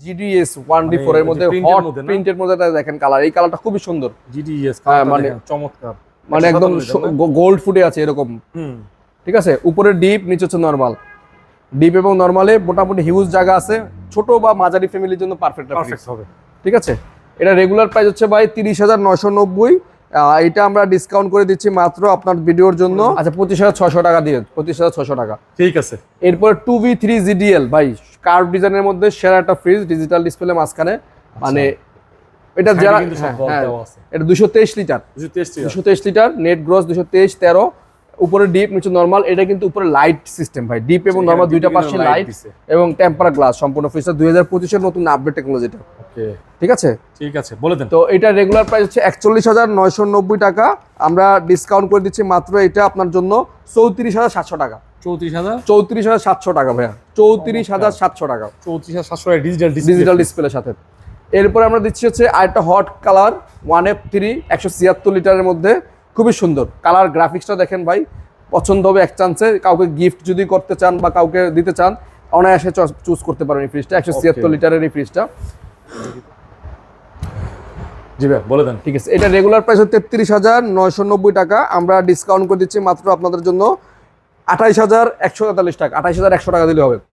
GDS 1D4 এর মধ্যে hot প্রিন্টের মধ্যে দেখেন কালার, এই কালারটা খুবই সুন্দর। GDS মানে চমৎকার, মানে একদম গোল্ড ফুটে আছে এরকম। ঠিক আছে, উপরে ডিপ, নিচে হচ্ছে নরমাল। ডিপ এবং নরমালে মোটামুটি হিউজ জায়গা আছে, ছোট বা মাঝারি ফ্যামিলির জন্য পারফেক্ট হবে। ঠিক আছে, এটা রেগুলার প্রাইস হচ্ছে ভাই 30,990। এটা আমরা ডিসকাউন্ট করে দিচ্ছি মাত্র আপনার ভিডিওর জন্য, আচ্ছা 25,600 টাকা দিয়ে, 25,600 টাকা। ঠিক আছে। এরপর 2V3 GDL ভাই, কার্ভ ডিজাইনের মধ্যে সেরা একটা ফ্রিজ, ডিজিটাল ডিসপ্লে মাঝখানে, মানে এটা যারা এটা 223 লিটার, 223 লিটার নেট গ্রস, 223 13, উপরে ডিপ নিচে নরমাল। এটা কিন্তু উপরে লাইট সিস্টেম ভাই, ডিপ এবং নরমাল দুইটা পাশে লাইট এবং টেম্পার গ্লাস, সম্পূর্ণ ফ্রিজটা 2025 এর নতুন আপডেট টেকনোলজিটা। ওকে, ঠিক আছে, ঠিক আছে, বলে দেন। তো এটা রেগুলার প্রাইস হচ্ছে 41,990 টাকা, আমরা ডিসকাউন্ট করে দিচ্ছি মাত্র এটা আপনার জন্য 34,700 টাকা। 34,700 টাকা ভাইয়া, 34,700 টাকা, 34,700 টাকা ডিজিটাল ডিসপ্লের সাথে। এরপরে আমরা দিচ্ছি হচ্ছে আরেকটা হট কালার 1F3 176 লিটারের মধ্যে, খুবই সুন্দর কালার, গ্রাফিক্সটা দেখেন ভাই, পছন্দ হবে এক চান্সে। কাউকে গিফট যদি করতে চান বা কাউকে দিতে চান, অনায়াসে চুজ করতে পারেন এই ফ্রিজটা। 176 লিটারের এই ফ্রিজটা। জি ভাই, বলে দেন। ঠিক আছে, এটা রেগুলার প্রাইস হচ্ছে 33,990 টাকা, আমরা ডিসকাউন্ট করে দিচ্ছি মাত্র আপনাদের জন্য 28,143 টাকা, 28,100 টাকা দিলে হবে।